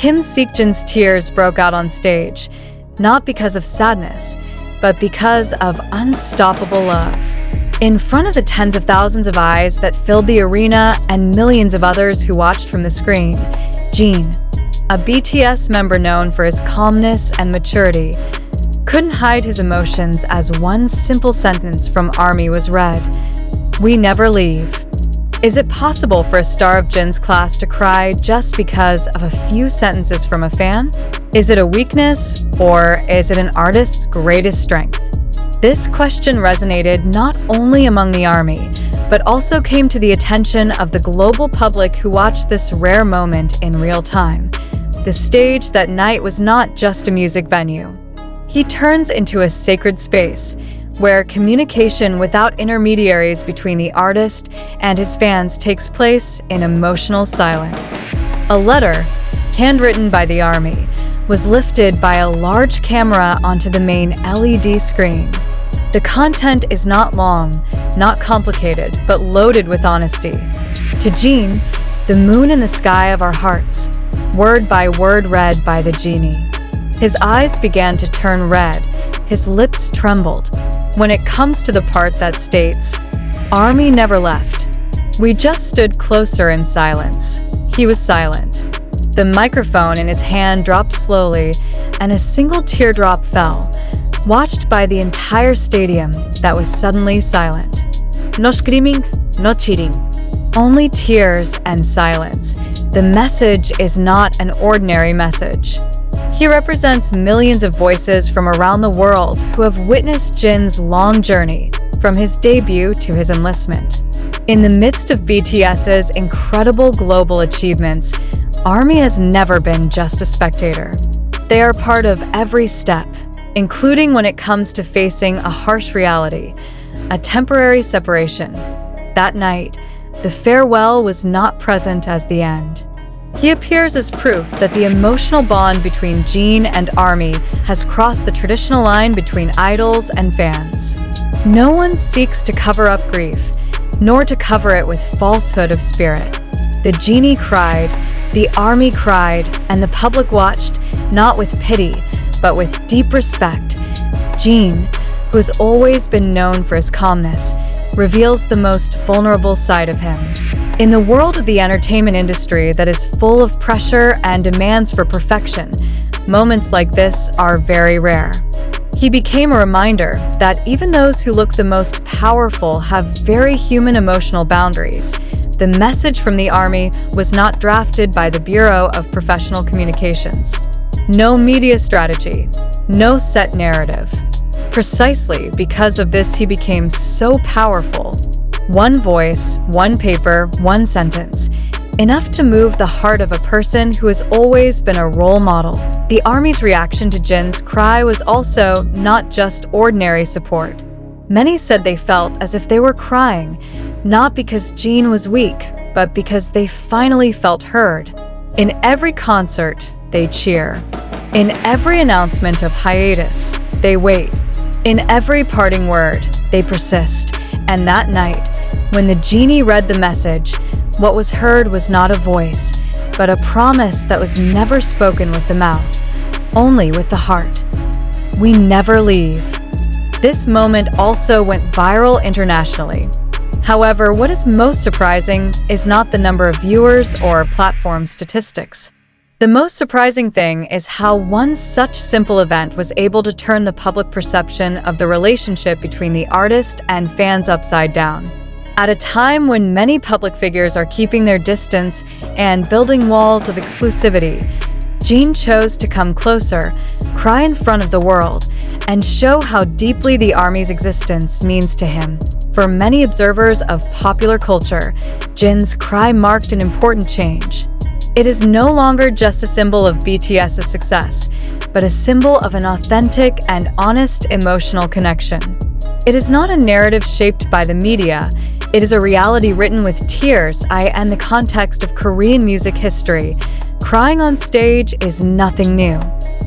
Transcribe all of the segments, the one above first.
Kim Seokjin's tears broke out on stage, not because of sadness, but because of unstoppable love. In front of the tens of thousands of eyes that filled the arena and millions of others who watched from the screen, Jin, a BTS member known for his calmness and maturity, couldn't hide his emotions as one simple sentence from ARMY was read: "We never leave." Is it possible for a star of Jin's class to cry just because of a few sentences from a fan? Is it a weakness, or is it an artist's greatest strength? This question resonated not only among the ARMY, but also came to the attention of the global public who watched this rare moment in real time. The stage that night was not just a music venue. He turns into a sacred space, where communication without intermediaries between the artist and his fans takes place in emotional silence. A letter, handwritten by the ARMY, was lifted by a large camera onto the main LED screen. The content is not long, not complicated, but loaded with honesty. To Jin, the moon in the sky of our hearts, word by word read by the genie. His eyes began to turn red, his lips trembled, when it comes to the part that states, "ARMY never left. We just stood closer in silence." He was silent. The microphone in his hand dropped slowly, and a single teardrop fell, watched by the entire stadium that was suddenly silent. No screaming, no cheating. Only tears and silence. The message is not an ordinary message. He represents millions of voices from around the world who have witnessed Jin's long journey, from his debut to his enlistment. In the midst of BTS's incredible global achievements, ARMY has never been just a spectator. They are part of every step, including when it comes to facing a harsh reality, a temporary separation. That night, the farewell was not present as the end. He appears as proof that the emotional bond between Jin and ARMY has crossed the traditional line between idols and fans. No one seeks to cover up grief, nor to cover it with falsehood of spirit. The genie cried, the ARMY cried, and the public watched, not with pity, but with deep respect. Jin, who has always been known for his calmness, reveals the most vulnerable side of him. In the world of the entertainment industry that is full of pressure and demands for perfection, moments like this are very rare. He became a reminder that even those who look the most powerful have very human emotional boundaries. The message from the ARMY was not drafted by the Bureau of Professional Communications. No media strategy, no set narrative. Precisely because of this, he became so powerful. One voice, one paper, one sentence. Enough to move the heart of a person who has always been a role model. The ARMY's reaction to Jin's cry was also not just ordinary support. Many said they felt as if they were crying, not because Jin was weak, but because they finally felt heard. In every concert, they cheer. In every announcement of hiatus, they wait. In every parting word, they persist. And that night, when the genie read the message, what was heard was not a voice, but a promise that was never spoken with the mouth, only with the heart. We never leave. This moment also went viral internationally. However, what is most surprising is not the number of viewers or platform statistics. The most surprising thing is how one such simple event was able to turn the public perception of the relationship between the artist and fans upside down. At a time when many public figures are keeping their distance and building walls of exclusivity, Jin chose to come closer, cry in front of the world, and show how deeply the ARMY's existence means to him. For many observers of popular culture, Jin's cry marked an important change. It is no longer just a symbol of BTS's success, but a symbol of an authentic and honest emotional connection. It is not a narrative shaped by the media. It is a reality written with tears and the context of Korean music history. Crying on stage is nothing new.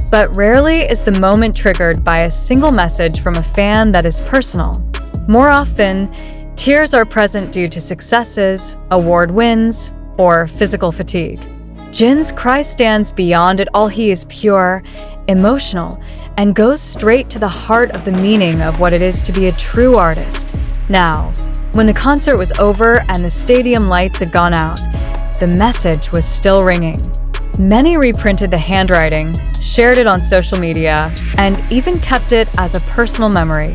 But rarely is the moment triggered by a single message from a fan that is personal. More often, tears are present due to successes, award wins, or physical fatigue. Jin's cry stands beyond it all. He is pure, emotional, and goes straight to the heart of the meaning of what it is to be a true artist. Now, when the concert was over and the stadium lights had gone out, the message was still ringing. Many reprinted the handwriting, shared it on social media, and even kept it as a personal memory.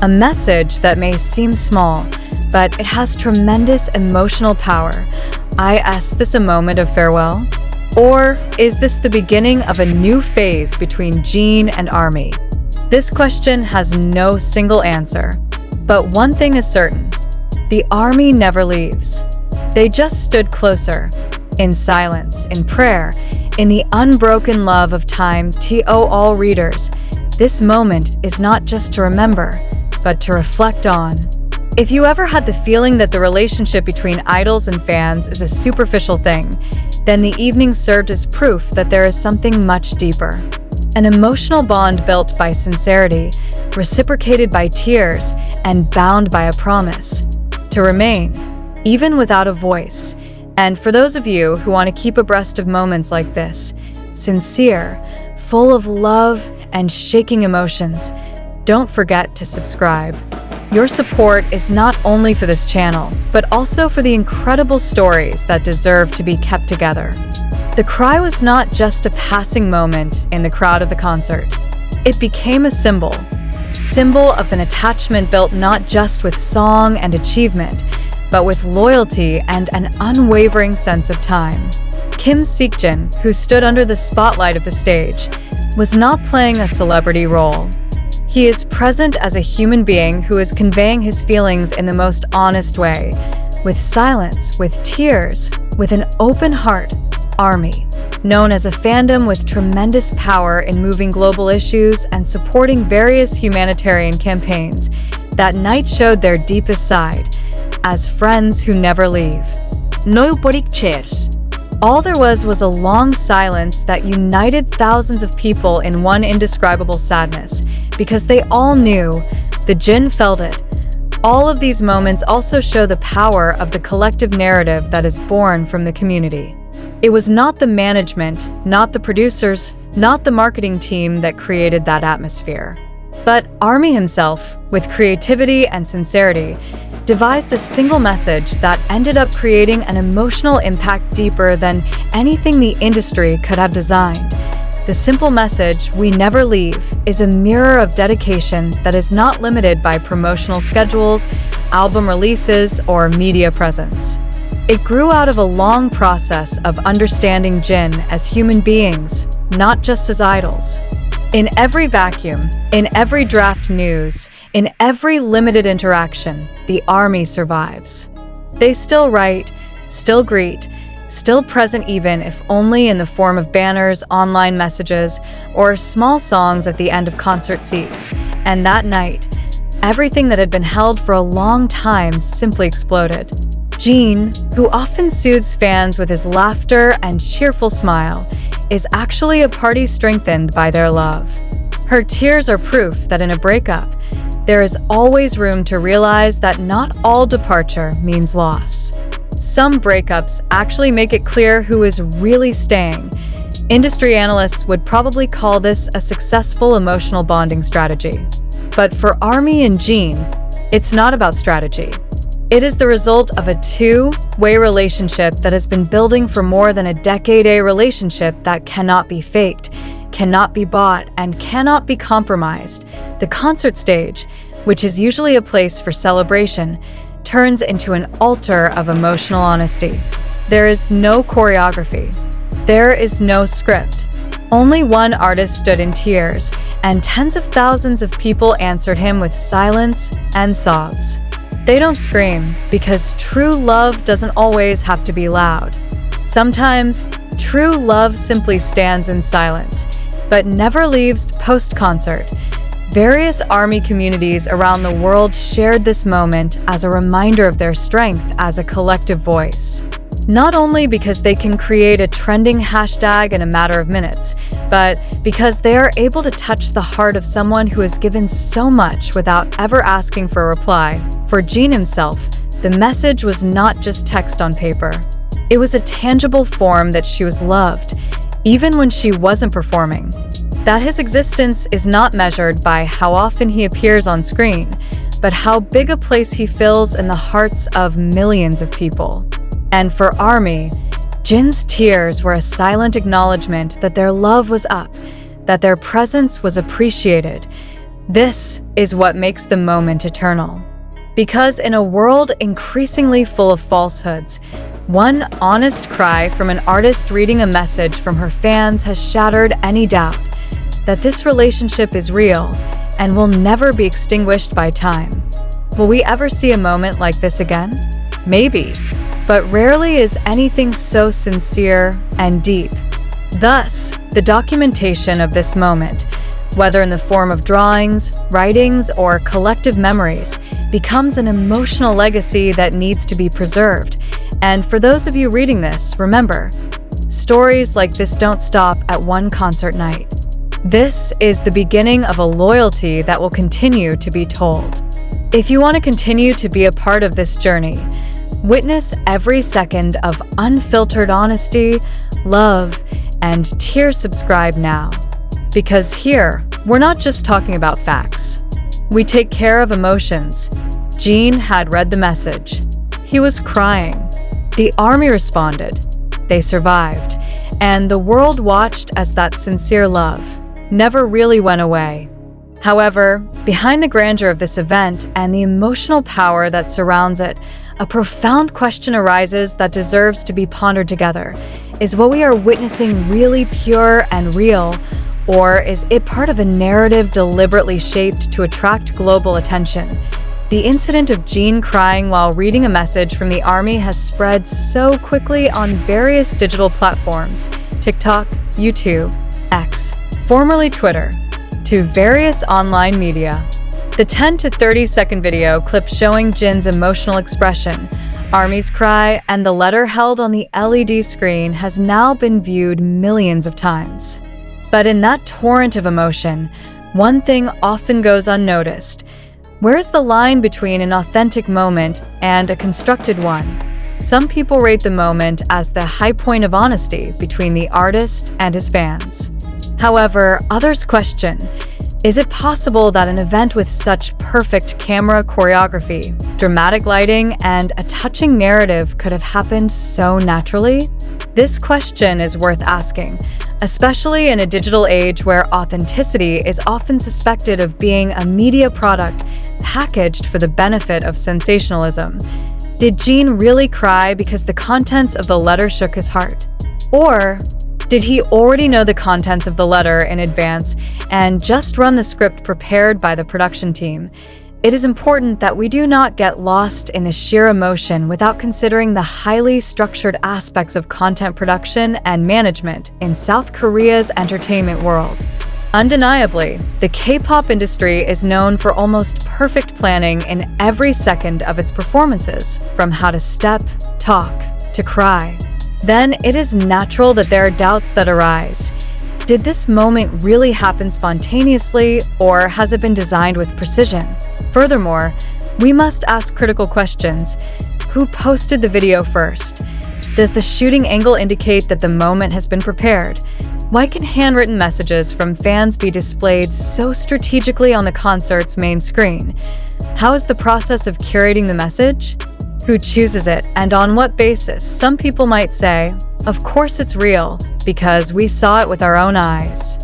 A message that may seem small, but it has tremendous emotional power. Is this a moment of farewell? Or is this the beginning of a new phase between Jin and ARMY? This question has no single answer. But one thing is certain. The ARMY never leaves. They just stood closer, in silence, in prayer, in the unbroken love of time. To all readers, this moment is not just to remember, but to reflect on. If you ever had the feeling that the relationship between idols and fans is a superficial thing, then the evening served as proof that there is something much deeper. An emotional bond built by sincerity, reciprocated by tears, and bound by a promise to remain, even without a voice. And for those of you who want to keep abreast of moments like this, sincere, full of love and shaking emotions, don't forget to subscribe. Your support is not only for this channel, but also for the incredible stories that deserve to be kept together. The cry was not just a passing moment in the crowd of the concert. It became a symbol of an attachment built not just with song and achievement, but with loyalty and an unwavering sense of time. Kim Seokjin, who stood under the spotlight of the stage, was not playing a celebrity role. He is present as a human being who is conveying his feelings in the most honest way, with silence, with tears, with an open heart. ARMY, known as a fandom with tremendous power in moving global issues and supporting various humanitarian campaigns, that night showed their deepest side, as friends who never leave. Nobody cares. All there was a long silence that united thousands of people in one indescribable sadness, because they all knew, the Jin felt it. All of these moments also show the power of the collective narrative that is born from the community. It was not the management, not the producers, not the marketing team that created that atmosphere, but ARMY himself, with creativity and sincerity, devised a single message that ended up creating an emotional impact deeper than anything the industry could have designed. The simple message, "We never leave," is a mirror of dedication that is not limited by promotional schedules, album releases, or media presence. It grew out of a long process of understanding Jin as human beings, not just as idols. In every vacuum, in every draft news, in every limited interaction, the ARMY survives. They still write, still greet, still present, even if only in the form of banners, online messages, or small songs at the end of concert seats. And that night, everything that had been held for a long time simply exploded. Jin, who often soothes fans with his laughter and cheerful smile, is actually a party strengthened by their love. Her tears are proof that in a breakup, there is always room to realize that not all departure means loss. Some breakups actually make it clear who is really staying. Industry analysts would probably call this a successful emotional bonding strategy. But for ARMY and Jin, it's not about strategy. It is the result of a two-way relationship that has been building for more than a decade, a relationship that cannot be faked, cannot be bought, and cannot be compromised. The concert stage, which is usually a place for celebration, turns into an altar of emotional honesty. There is no choreography. There is no script. Only one artist stood in tears, and tens of thousands of people answered him with silence and sobs. They don't scream, because true love doesn't always have to be loud. Sometimes, true love simply stands in silence, but never leaves post-concert. Various ARMY communities around the world shared this moment as a reminder of their strength as a collective voice. Not only because they can create a trending hashtag in a matter of minutes, but because they are able to touch the heart of someone who has given so much without ever asking for a reply. For Jin himself, the message was not just text on paper. It was a tangible form that she was loved, even when she wasn't performing. That his existence is not measured by how often he appears on screen, but how big a place he fills in the hearts of millions of people. And for ARMY, Jin's tears were a silent acknowledgement that their love was up, that their presence was appreciated. This is what makes the moment eternal. Because in a world increasingly full of falsehoods, one honest cry from an artist reading a message from her fans has shattered any doubt that this relationship is real and will never be extinguished by time. Will we ever see a moment like this again? Maybe, but rarely is anything so sincere and deep. Thus, the documentation of this moment, whether in the form of drawings, writings, or collective memories, becomes an emotional legacy that needs to be preserved. And for those of you reading this, remember, stories like this don't stop at one concert night. This is the beginning of a loyalty that will continue to be told. If you want to continue to be a part of this journey, witness every second of unfiltered honesty, love, and tears. Subscribe now. Because here, we're not just talking about facts. We take care of emotions. Jin had read the message. He was crying. The ARMY responded. They survived. And the world watched as that sincere love never really went away. However, behind the grandeur of this event and the emotional power that surrounds it, a profound question arises that deserves to be pondered together. Is what we are witnessing really pure and real, or is it part of a narrative deliberately shaped to attract global attention? The incident of Jin crying while reading a message from the ARMY has spread so quickly on various digital platforms, TikTok, YouTube, X, formerly Twitter, to various online media. The 10 to 30-second video clip showing Jin's emotional expression, ARMY's cry, and the letter held on the LED screen has now been viewed millions of times. But in that torrent of emotion, one thing often goes unnoticed. Where's the line between an authentic moment and a constructed one? Some people rate the moment as the high point of honesty between the artist and his fans. However, others question, is it possible that an event with such perfect camera choreography, dramatic lighting, and a touching narrative could have happened so naturally? This question is worth asking, especially in a digital age where authenticity is often suspected of being a media product packaged for the benefit of sensationalism. Did Jin really cry because the contents of the letter shook his heart? Or did he already know the contents of the letter in advance and just run the script prepared by the production team? It is important that we do not get lost in the sheer emotion without considering the highly structured aspects of content production and management in South Korea's entertainment world. Undeniably, the K-pop industry is known for almost perfect planning in every second of its performances, from how to step, talk, to cry. Then it is natural that there are doubts that arise. Did this moment really happen spontaneously, or has it been designed with precision? Furthermore, we must ask critical questions. Who posted the video first? Does the shooting angle indicate that the moment has been prepared? Why can handwritten messages from fans be displayed so strategically on the concert's main screen? How is the process of curating the message? Who chooses it, and on what basis? Some people might say, of course it's real, because we saw it with our own eyes.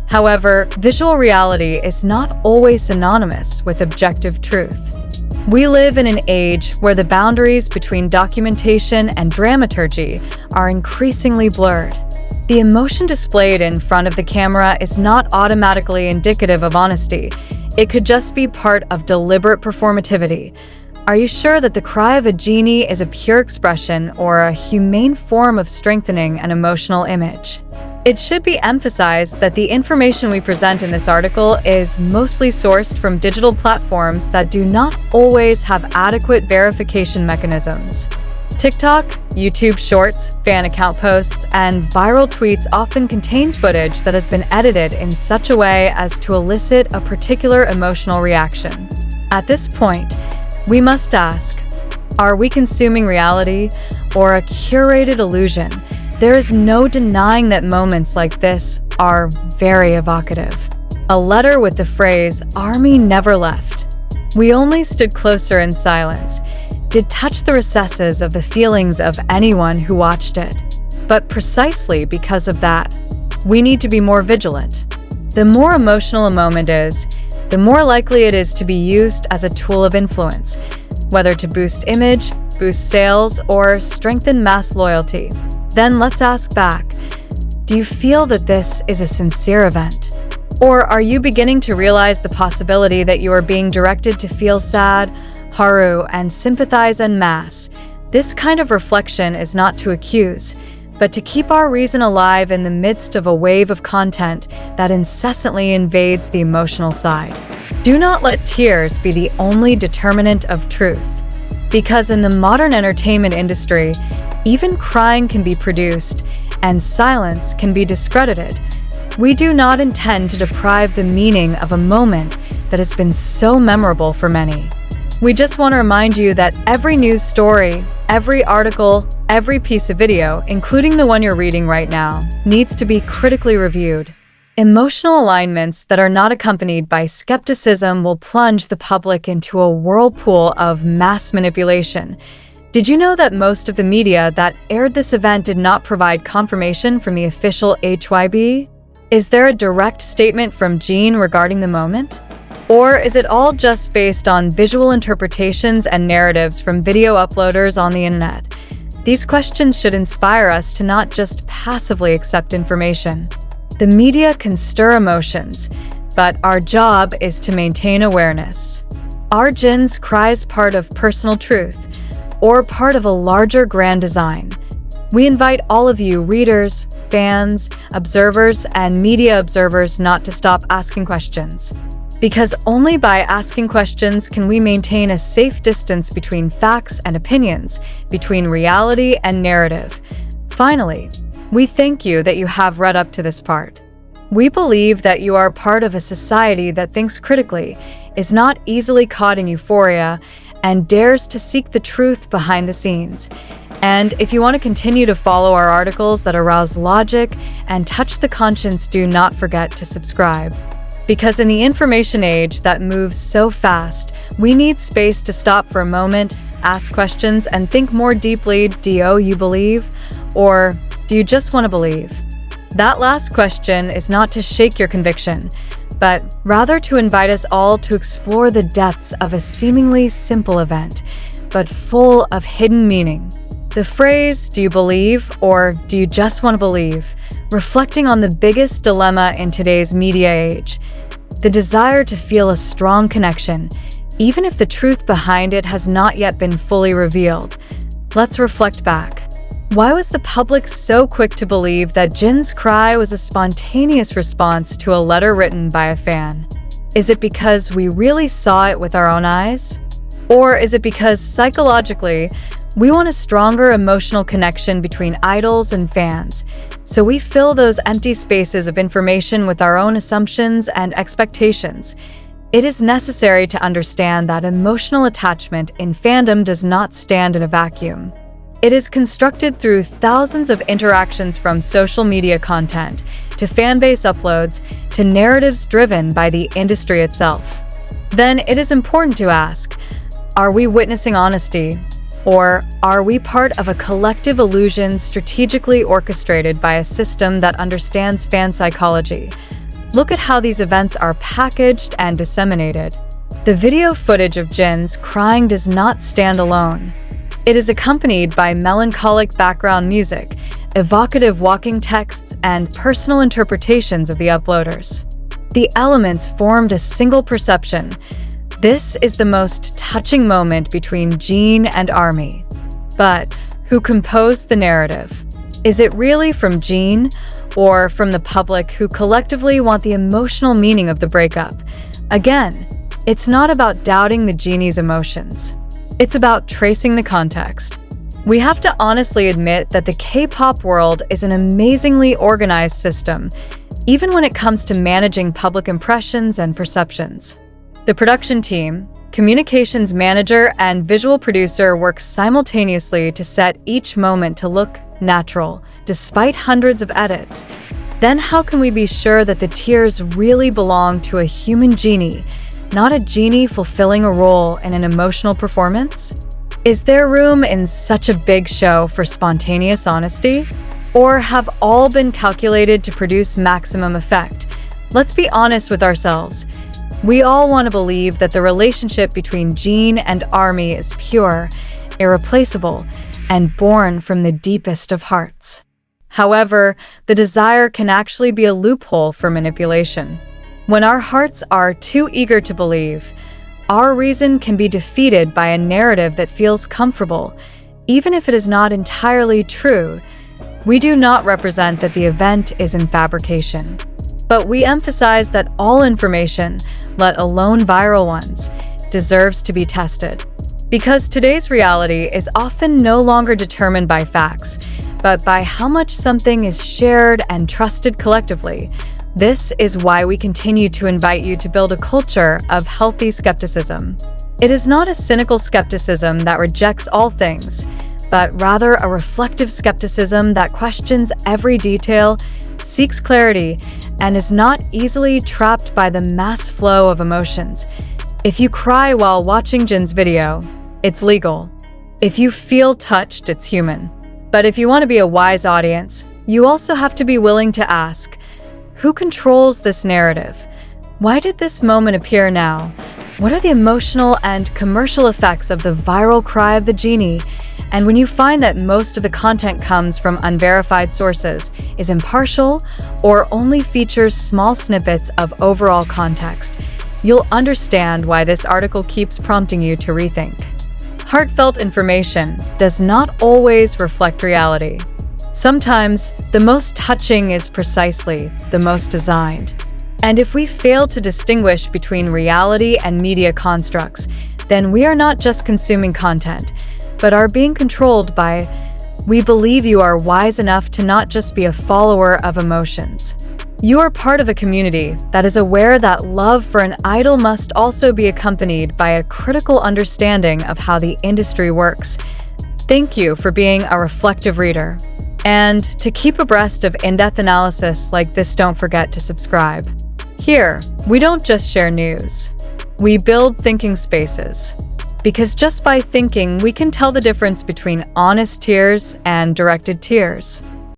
However, visual reality is not always synonymous with objective truth. We live in an age where the boundaries between documentation and dramaturgy are increasingly blurred. The emotion displayed in front of the camera is not automatically indicative of honesty. It could just be part of deliberate performativity. Are you sure that the cry of a genie is a pure expression or a humane form of strengthening an emotional image? It should be emphasized that the information we present in this article is mostly sourced from digital platforms that do not always have adequate verification mechanisms. TikTok, YouTube Shorts, fan account posts, and viral tweets often contain footage that has been edited in such a way as to elicit a particular emotional reaction. At this point, we must ask, Are we consuming reality or a curated illusion? There is no denying that moments like this are very evocative. A letter with the phrase, "Army never left. We only stood closer in silence," did touch the recesses of the feelings of anyone who watched it. But precisely because of that, we need to be more vigilant. The more emotional a moment is, the more likely it is to be used as a tool of influence, whether to boost image, boost sales, or strengthen mass loyalty. Then let's ask back, do you feel that this is a sincere event? Or are you beginning to realize the possibility that you are being directed to feel sad, haru, and sympathize en masse? This kind of reflection is not to accuse, but to keep our reason alive in the midst of a wave of content that incessantly invades the emotional side. Do not let tears be the only determinant of truth, because in the modern entertainment industry, even crying can be produced and silence can be discredited. We do not intend to deprive the meaning of a moment that has been so memorable for many. We just want to remind you that every news story, every article, every piece of video, including the one you're reading right now, needs to be critically reviewed. Emotional alignments that are not accompanied by skepticism will plunge the public into a whirlpool of mass manipulation. Did you know that most of the media that aired this event did not provide confirmation from the official HYB? Is there a direct statement from Jin regarding the moment? Or is it all just based on visual interpretations and narratives from video uploaders on the internet? These questions should inspire us to not just passively accept information. The media can stir emotions, but our job is to maintain awareness. Are Jin's cries part of personal truth, or part of a larger grand design? We invite all of you, readers, fans, observers, and media observers, not to stop asking questions. Because only by asking questions can we maintain a safe distance between facts and opinions, between reality and narrative. Finally, we thank you that you have read up to this part. We believe that you are part of a society that thinks critically, is not easily caught in euphoria, and dares to seek the truth behind the scenes. And if you want to continue to follow our articles that arouse logic and touch the conscience, do not forget to subscribe. Because in the information age that moves so fast, we need space to stop for a moment, ask questions, and think more deeply. Do you believe? Or do you just want to believe? That last question is not to shake your conviction, but rather to invite us all to explore the depths of a seemingly simple event, but full of hidden meaning. The phrase, "Do you believe?" or "Do you just want to believe?" reflecting on the biggest dilemma in today's media age, the desire to feel a strong connection, even if the truth behind it has not yet been fully revealed. Let's reflect back. Why was the public so quick to believe that Jin's cry was a spontaneous response to a letter written by a fan? Is it because we really saw it with our own eyes? Or is it because psychologically, we want a stronger emotional connection between idols and fans, so we fill those empty spaces of information with our own assumptions and expectations? It is necessary to understand that emotional attachment in fandom does not stand in a vacuum. It is constructed through thousands of interactions, from social media content to fanbase uploads to narratives driven by the industry itself. Then it is important to ask, are we witnessing honesty? Or are we part of a collective illusion strategically orchestrated by a system that understands fan psychology? Look at how these events are packaged and disseminated. The video footage of Jin's crying does not stand alone. It is accompanied by melancholic background music, evocative walking texts, and personal interpretations of the uploaders. The elements formed a single perception. This is the most touching moment between Jin and ARMY. But who composed the narrative? Is it really from Jin, or from the public who collectively want the emotional meaning of the breakup? Again, it's not about doubting the genie's emotions. It's about tracing the context. We have to honestly admit that the K-pop world is an amazingly organized system, even when it comes to managing public impressions and perceptions. The production team, communications manager and visual producer work simultaneously to set each moment to look natural, despite hundreds of edits. Then how can we be sure that the tears really belong to a human genie, not a genie fulfilling a role in an emotional performance? Is there room in such a big show for spontaneous honesty? Or have all been calculated to produce maximum effect? Let's be honest with ourselves. We all want to believe that the relationship between Jin and ARMY is pure, irreplaceable, and born from the deepest of hearts. However, the desire can actually be a loophole for manipulation. When our hearts are too eager to believe, our reason can be defeated by a narrative that feels comfortable, even if it is not entirely true. We do not represent that the event is in fabrication, but we emphasize that all information, let alone viral ones, deserves to be tested. Because today's reality is often no longer determined by facts, but by how much something is shared and trusted collectively. This is why we continue to invite you to build a culture of healthy skepticism. It is not a cynical skepticism that rejects all things, but rather a reflective skepticism that questions every detail, seeks clarity, and is not easily trapped by the mass flow of emotions. If you cry while watching Jin's video, it's legal. If you feel touched, it's human. But if you want to be a wise audience, you also have to be willing to ask, who controls this narrative? Why did this moment appear now? What are the emotional and commercial effects of the viral cry of the genie? And when you find that most of the content comes from unverified sources, is impartial, or only features small snippets of overall context, you'll understand why this article keeps prompting you to rethink. Heartfelt information does not always reflect reality. Sometimes, the most touching is precisely the most designed. And if we fail to distinguish between reality and media constructs, then we are not just consuming content, but are being controlled by, we believe you are wise enough to not just be a follower of emotions. You are part of a community that is aware that love for an idol must also be accompanied by a critical understanding of how the industry works. Thank you for being a reflective reader. And to keep abreast of in-depth analysis like this, don't forget to subscribe. Here, we don't just share news. We build thinking spaces. Because just by thinking, we can tell the difference between honest tears and directed tears.